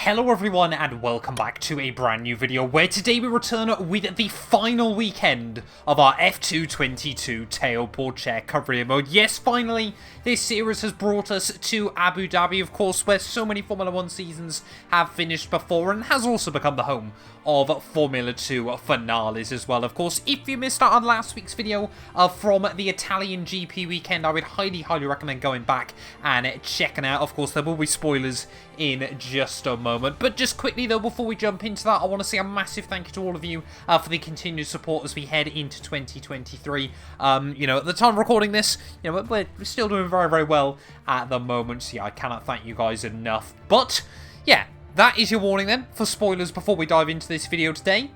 Hello everyone and welcome back to a brand new video where today we return with the final weekend of our F2 22 tailboard chair career mode. Yes, finally, this series has brought us to Abu Dhabi, of course, where so many Formula 1 seasons have finished before and has also become the home of Formula 2 finales as well. Of course, if you missed out on last week's video from the Italian GP weekend, I would highly recommend going back and checking out. Of course, there will be spoilers in just a moment. But just quickly though, before we jump into that, I want to say a massive thank you to all of you for the continued support as we head into 2023. You know, at the time of recording this, you know, we're still doing very well at the moment. So yeah, I cannot thank you guys enough. But yeah, that is your warning then for spoilers before we dive into this video today.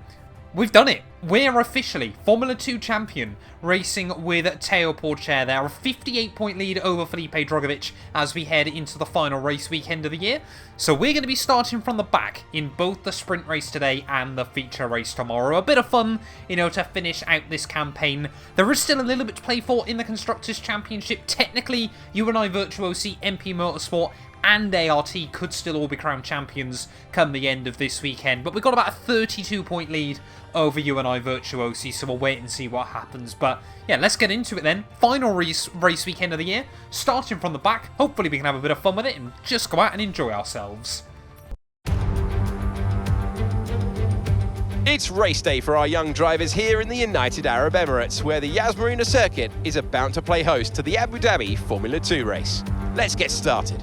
We've done it. We're officially Formula 2 champion, racing with tailboard chair there. A 58-point lead over Felipe Drugovich as we head into the final race weekend of the year. So we're going to be starting from the back in both the sprint race today and the feature race tomorrow. A bit of fun, you know, to finish out this campaign. There is still a little bit to play for in the Constructors' Championship. Technically, UNI Virtuosi, MP Motorsport, and ART could still all be crowned champions come the end of this weekend. But we've got about a 32-point lead over UNI Virtuosi, so we'll wait and see what happens. But yeah, let's get into it then. Final race weekend of the year, starting from the back. Hopefully we can have a bit of fun with it and just go out and enjoy ourselves. It's race day for our young drivers here in the United Arab Emirates, where the Yas Marina circuit is about to play host to the Abu Dhabi Formula 2 race. Let's get started.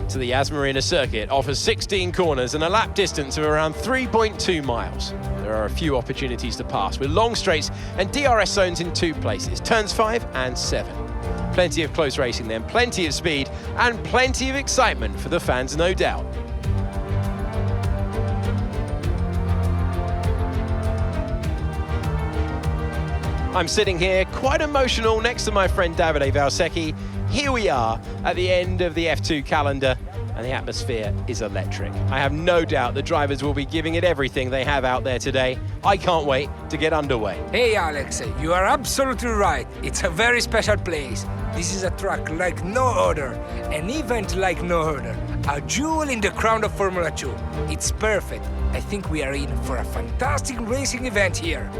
To the Yas Marina circuit offers 16 corners and a lap distance of around 3.2 miles. There are a few opportunities to pass with long straights and DRS zones in two places, turns 5 and 7. Plenty of close racing then, plenty of speed and plenty of excitement for the fans, no doubt. I'm sitting here quite emotional next to my friend Davide Valsecchi. Here we are at the end of the F2 calendar and the atmosphere is electric. I have no doubt the drivers will be giving it everything they have out there today. I can't wait to get underway. Hey Alex, you are absolutely right. It's a very special place. This is a track like no other, an event like no other, a jewel in the crown of Formula 2. It's perfect. I think we are in for a fantastic racing event here.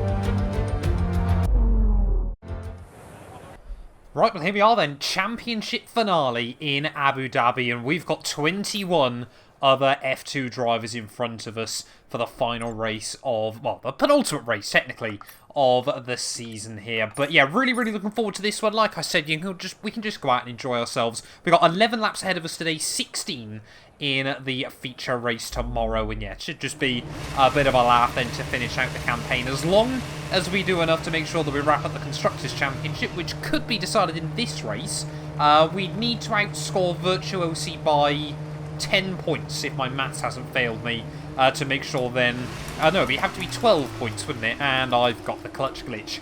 Right, well here we are then, championship finale in Abu Dhabi, and we've got 21 other F2 drivers in front of us for the final race of, well, the penultimate race, technically, of the season here. But yeah, really looking forward to this one. Like I said, we can just go out and enjoy ourselves. We've got 11 laps ahead of us today, 16 in the feature race tomorrow, and yeah, it should just be a bit of a laugh then to finish out the campaign, as long as we do enough to make sure that we wrap up the Constructors' Championship, which could be decided in this race. We need to outscore Virtuosi by 10 points, if my maths hasn't failed me, to make sure then... no, it'd have to be 12 points, wouldn't it? And I've got the clutch glitch.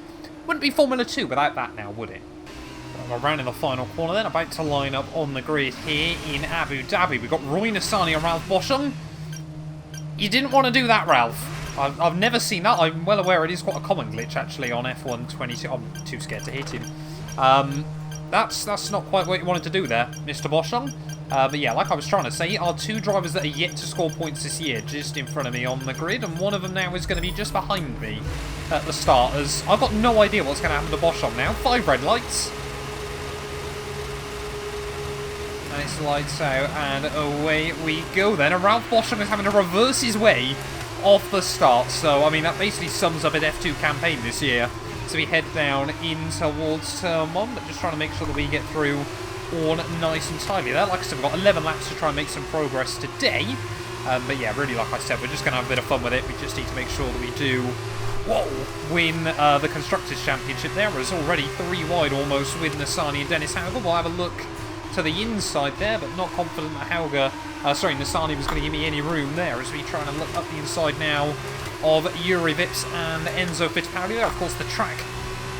Wouldn't be Formula 2 without that now, would it? Around in the final corner then, about to line up on the grid here in Abu Dhabi. We've got Roy Nassani and Ralph Boschung. You didn't want to do that, Ralph. I've never seen that. I'm well aware it is quite a common glitch, actually, on F1 22. I'm too scared to hit him. That's not quite what you wanted to do there, Mr. Boschung. But yeah, like I was trying to say, our two drivers that are yet to score points this year just in front of me on the grid, and one of them now is going to be just behind me at the start, as I've got no idea what's going to happen to Boschung now. 5 red lights. And it's lights out, and away we go then. And Ralph Boschung is having to reverse his way off the start. So, I mean, that basically sums up an F2 campaign this year. So we head down in towards turn 1, but just trying to make sure that we get through all nice and tidy there. Like I said, we've got 11 laps to try and make some progress today. But yeah, really, like I said, we're just going to have a bit of fun with it. We just need to make sure that we do win the Constructors' Championship there. It's already 3 wide almost with Nassani and Dennis Hauger. We'll have a look to the inside there, but not confident that Nassani was going to give me any room there, as we try and look up the inside now of Yuri Vips and Enzo Fittipaldi there. Of course, the track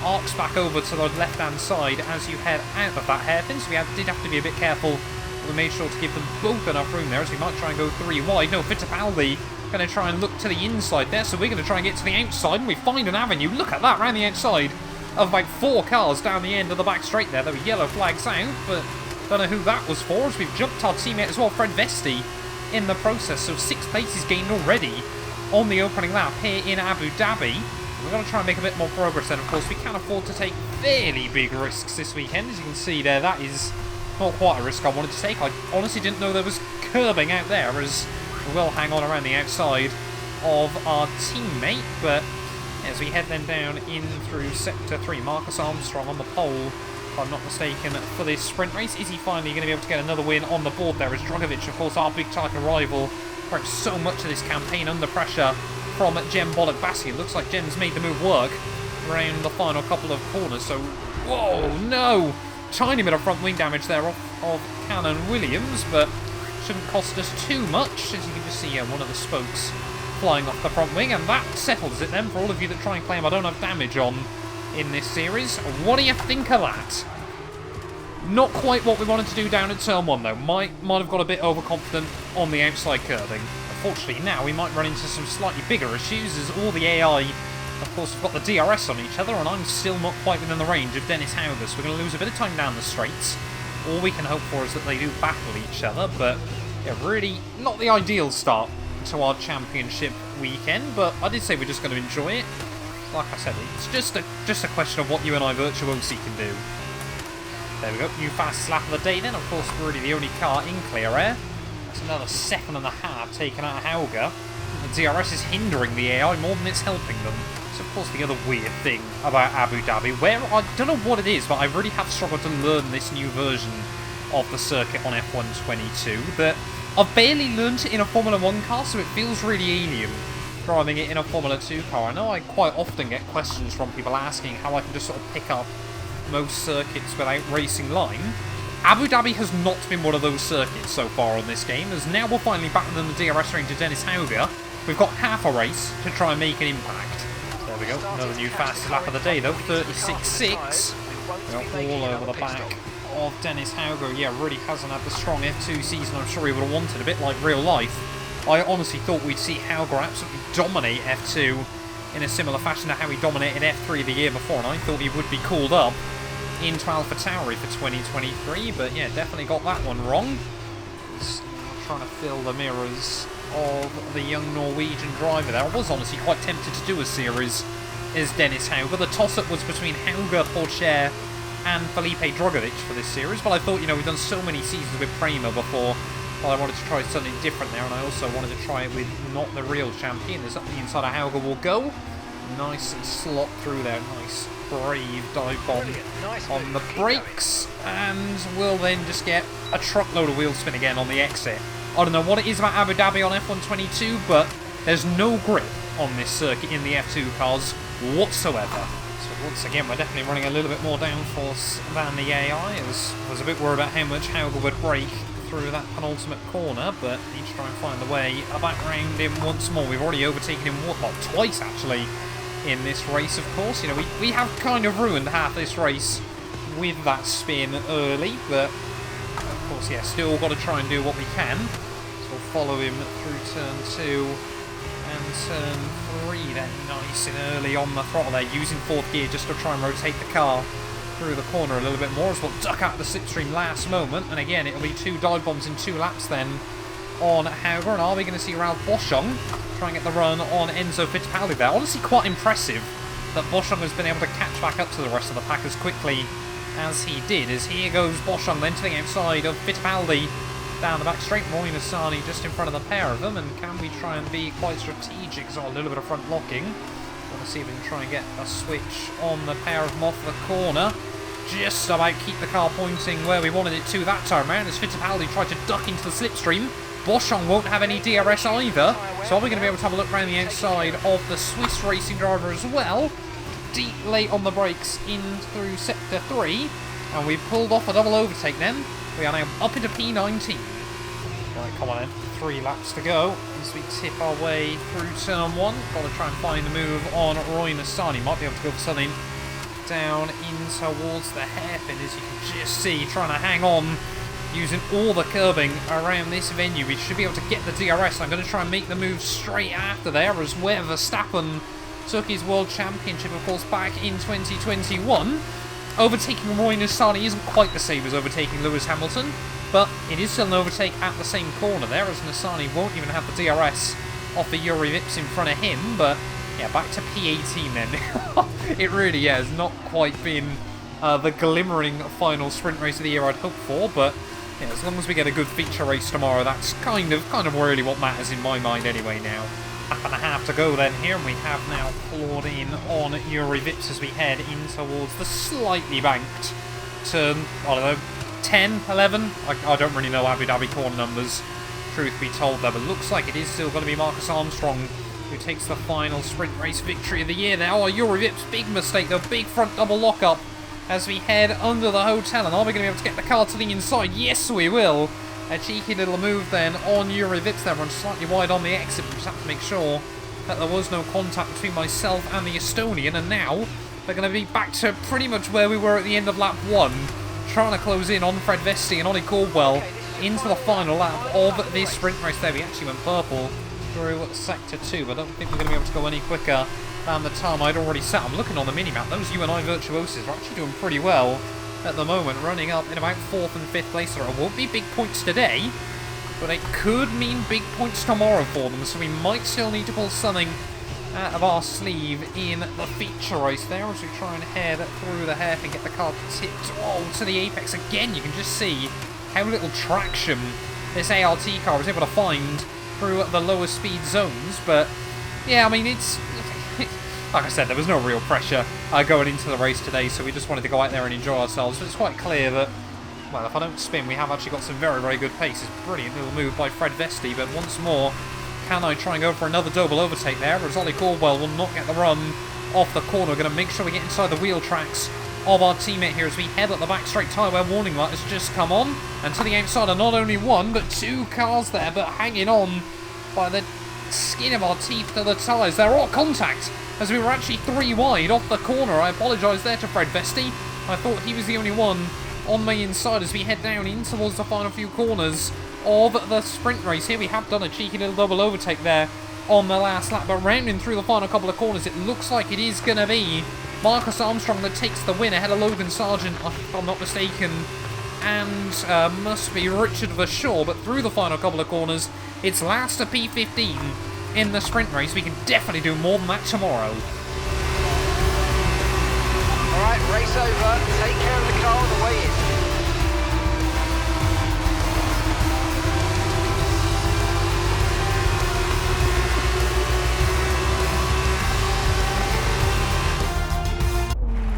arcs back over to the left-hand side as you head out of that hairpin, so we did have to be a bit careful. We made sure to give them both enough room there, as we might try and go 3 wide. No, Fittipaldi going to try and look to the inside there, so we're going to try and get to the outside, and we find an avenue. Look at that, around the outside of about 4 cars down the end of the back straight there. There were yellow flags out, but Don't know who that was for, as we've jumped our teammate as well, Fred Vesti, in the process. So 6 places gained already on the opening lap here in Abu Dhabi. We're going to try and make a bit more progress then. Of course, we can afford to take fairly big risks this weekend. As you can see there, that is not quite a risk I wanted to take. I honestly didn't know there was curbing out there, as we will hang on around the outside of our teammate. But as we head then down in through Sector 3, Marcus Armstrong on the pole, if I'm not mistaken, for this sprint race. Is he finally going to be able to get another win on the board there? As Drogovic, of course, our big title rival, worked so much of this campaign under pressure from Jem Bollock-Bassi. It looks like Jem's made the move work around the final couple of corners. So, whoa, no! Tiny bit of front wing damage there of Cannon Williams, but shouldn't cost us too much. As you can just see, one of the spokes flying off the front wing, and that settles it then for all of you that try and claim I don't have damage on in this series. What do you think of that? Not quite what we wanted to do down at turn 1 though. Might have got a bit overconfident on the outside curving. Unfortunately now we might run into some slightly bigger issues, as all the AI, of course, have got the DRS on each other, and I'm still not quite within the range of Dennis Hauger, so we're going to lose a bit of time down the straights. All we can hope for is that they do battle each other, but yeah, really not the ideal start to our championship weekend, but I did say we're just going to enjoy it. Like I said, it's just a question of what you and I virtuosi can do. There we go, new fastest lap of the day then. Of course, we're really the only car in clear air. That's another 2.5 taken out of Hauger. The DRS is hindering the AI more than it's helping them. So, of course, the other weird thing about Abu Dhabi, where I don't know what it is, but I really have struggled to learn this new version of the circuit on F1 22, that I've barely learned it in a Formula 1 car, so it feels really alien driving it in a Formula 2 car. I know I quite often get questions from people asking how I can just sort of pick up most circuits without racing line. Abu Dhabi has not been one of those circuits so far on this game, as now we're finally back in the DRS range of Dennis Hauger. We've got half a race to try and make an impact. There we go, another new fastest lap of the day though, 36.6. All over the back of Dennis Hauger. Yeah, really hasn't had the strong F2 season I'm sure he would have wanted, a bit like real life. I honestly thought we'd see Hauger absolutely dominate F2 in a similar fashion to how he dominated F3 the year before, and I thought he would be called up into AlphaTauri for 2023, but yeah, definitely got that one wrong. He's trying to fill the mirrors of the young Norwegian driver there. I was honestly quite tempted to do a series as Dennis Hauger. The toss-up was between Hauger, Pourchaire and Felipe Drogovic for this series, but I thought, we've done so many seasons with Prema before, well, I wanted to try something different there, and I also wanted to try it with not the real champion. There's up the inside of Hauger will go. Nice slot through there, nice brave dive bomb on the brakes, and we'll then just get a truckload of wheel spin again on the exit. I don't know what it is about Abu Dhabi on F1 22, but there's no grip on this circuit in the F2 cars whatsoever. So once again, we're definitely running a little bit more downforce than the AI, as I was a bit worried about how much Hauger would brake through that penultimate corner, but need to try and find the way back round him once more. We've already overtaken him, well, twice actually, in this race, of course. We have kind of ruined half this race with that spin early, but of course, yeah, still got to try and do what we can. So we'll follow him through turn 2 and turn 3 then, nice and early on the throttle there, using 4th gear just to try and rotate the car through the corner a little bit more, as we'll duck out the slipstream last moment, and again, it'll be 2 dive bombs in 2 laps then on Hauger, and are we going to see Ralph Boschung try and get the run on Enzo Fittipaldi there? Honestly, quite impressive that Boschung has been able to catch back up to the rest of the pack as quickly as he did, as here goes Boschung then to the outside of Fittipaldi down the back straight. Roy Nassani just in front of the pair of them, and can we try and be quite strategic? So a little bit of front locking. Want to see if we can try and get a switch on the pair of them off the corner. Just about keep the car pointing where we wanted it to that time around, as Fittipaldi tried to duck into the slipstream. Boschung won't have any DRS either, so are we going to be able to have a look around the outside of the Swiss racing driver as well? Deep late on the brakes in through Sector 3, and we've pulled off a double overtake then. We are now up into P19. Right, come on then, 3 laps to go as we tip our way through turn 1. Got to try and find the move on Roy Nassani. Might be able to go for something down in towards the hairpin, as you can just see, trying to hang on using all the curbing around this venue. We should be able to get the DRS. I'm going to try and make the move straight after there, as where Verstappen took his World Championship, of course, back in 2021. overtaking Roy Nissany isn't quite the same as overtaking Lewis Hamilton, but it is still an overtake at the same corner there, as Nissany won't even have the DRS off the Yuri Vips in front of him. But yeah, back to P18 then. It really has not quite been the glimmering final sprint race of the year I'd hoped for, but yeah, as long as we get a good feature race tomorrow, that's kind of really what matters in my mind anyway now. Lap and a half to go then here, and we have now clawed in on Yuri Vips as we head in towards the slightly banked turn, I don't know, 10, 11? I don't really know Abu Dhabi corner numbers, truth be told there, but looks like it is still going to be Marcus Armstrong who takes the final sprint race victory of the year there. Oh, Yuri Vips, big mistake though, big front double lockup as we head under the hotel, and are we going to be able to get the car to the inside? Yes, we will. A cheeky little move then on Yuri Vips there, run slightly wide on the exit, but just have to make sure that there was no contact between myself and the Estonian, and now they're going to be back to pretty much where we were at the end of lap 1, trying to close in on Fred Vesti and Ollie Caldwell into the final lap of this sprint race there. We actually went purple through sector 2, but I don't think we're going to be able to go any quicker than the time I'd already set. I'm looking on the minimap, those UNI Virtuosos are actually doing pretty well at the moment, running up in about 4th and 5th place. There won't be big points today, but it could mean big points tomorrow for them, so we might still need to pull something out of our sleeve in the feature race there as we try and head through the hairpin and get the car tipped to the apex again. You can just see how little traction this ART car was able to find through the lower speed zones, but yeah, I mean, it's like I said, there was no real pressure going into the race today, so we just wanted to go out there and enjoy ourselves. But it's quite clear that, well, if I don't spin, we have actually got some very good pace. It's a brilliant little move by Fred Vesti, but once more, can I try and go for another double overtake there? Whereas Ollie Caldwell will not get the run off the corner. We're going to make sure we get inside the wheel tracks of our teammate here as we head up the back straight. Tyre wear warning light has just come on, and to the outside are not only one, but 2 cars there, but hanging on by the skin of our teeth to the tyres. They're all contact, as we were actually 3 wide off the corner. I apologise there to Fred Vesti. I thought he was the only one on my inside as we head down in towards the final few corners of the sprint race. Here we have done a cheeky little double overtake there on the last lap, but rounding through the final couple of corners, it looks like it is going to be Marcus Armstrong that takes the win ahead of Logan Sargent, if I'm not mistaken, and must be Richard Verschoor. But through the final couple of corners, it's last to P15 in the sprint race. We can definitely do more than that tomorrow. Alright, race over. Take care of the car on the way in.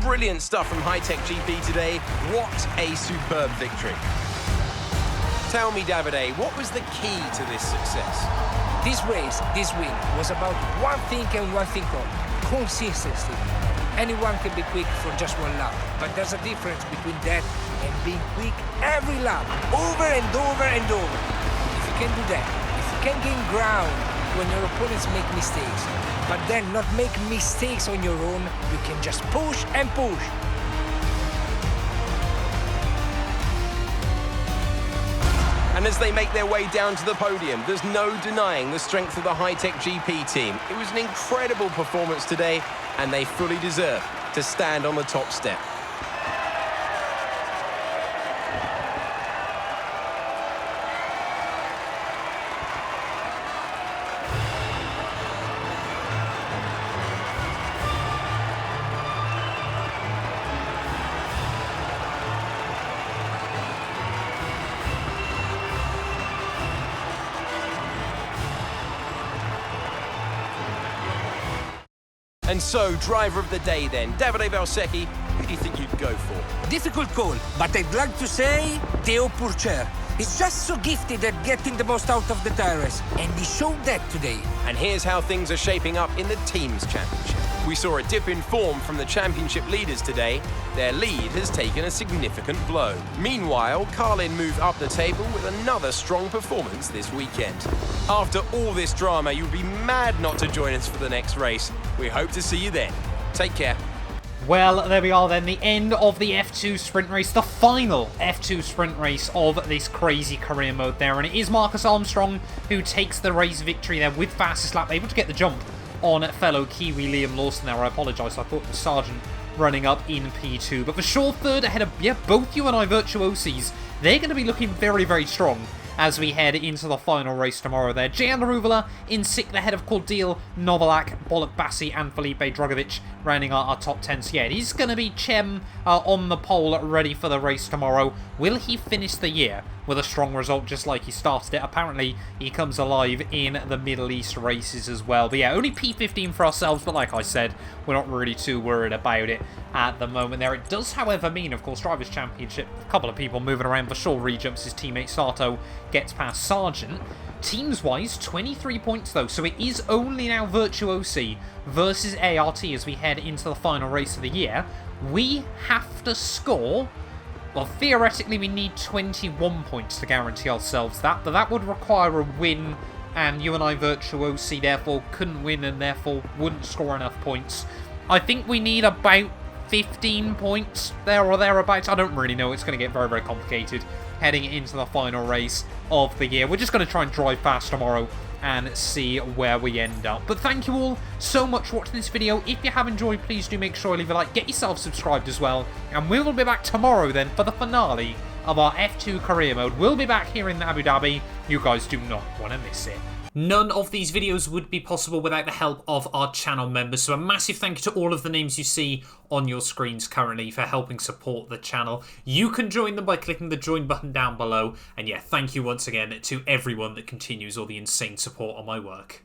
Brilliant stuff from High-Tech GP today. What a superb victory. Tell me, Davide, what was the key to this success? This race, this win, was about one thing and one thing only: consistency. Anyone can be quick for just one lap, but there's a difference between that and being quick every lap, over and over and over. If you can do that, if you can gain ground when your opponents make mistakes, but then not make mistakes on your own, you can just push and push. And as they make their way down to the podium, there's no denying the strength of the High-Tech GP team. It was an incredible performance today, and they fully deserve to stand on the top step. And so, driver of the day then, Davide Valsecchi, who do you think you'd go for? Difficult call, but I'd like to say Theo Pourchaire. He's just so gifted at getting the most out of the tires, and he showed that today. And here's how things are shaping up in the Teams Championship. We saw a dip in form from the championship leaders today. Their lead has taken a significant blow. Meanwhile, Carlin moved up the table with another strong performance this weekend. After all this drama, you'll be mad not to join us for the next race. We hope to see you then. Take care. Well, there we are then, the end of the F2 sprint race, the final F2 sprint race of this crazy career mode there, and it is Marcus Armstrong who takes the race victory there with fastest lap, able to get the jump on fellow Kiwi Liam Lawson there. I apologise, I thought it was Sargent running up in P2. But for sure, third ahead of, yeah, both you and I Virtuosis. They're going to be looking very, very strong as we head into the final race tomorrow there. Jan Aruvula in 6th ahead of Cordil, Novalak, Bolek Bassi and Felipe Drugovic rounding our top 10. So yeah, it is going to be Chem on the pole ready for the race tomorrow. Will he finish the year with a strong result just like he started it? Apparently he comes alive in the Middle East races as well. But yeah, only P15 for ourselves, but like I said, we're not really too worried about it at the moment there. It does, however, mean, of course, Drivers' Championship, a couple of people moving around. For sure, rejumps his teammate Sato, gets past Sargent. Teams-wise, 23 points though, so it is only now Virtuosi versus ART as we head into the final race of the year. We have to score, well, theoretically we need 21 points to guarantee ourselves that, but that would require a win, and you and I Virtuosi therefore couldn't win and therefore wouldn't score enough points. I think we need about 15 points there or thereabouts. I don't really know. It's going to get very, very complicated heading into the final race of the year. We're just going to try and drive fast tomorrow and see where we end up. But thank you all so much for watching this video. If you have enjoyed, please do make sure you leave a like. Get yourself subscribed as well. And we will be back tomorrow then for the finale of our F2 career mode. We'll be back here in Abu Dhabi. You guys do not want to miss it. None of these videos would be possible without the help of our channel members, so a massive thank you to all of the names you see on your screens currently for helping support the channel. You can join them by clicking the join button down below, and yeah, thank you once again to everyone that continues all the insane support on my work.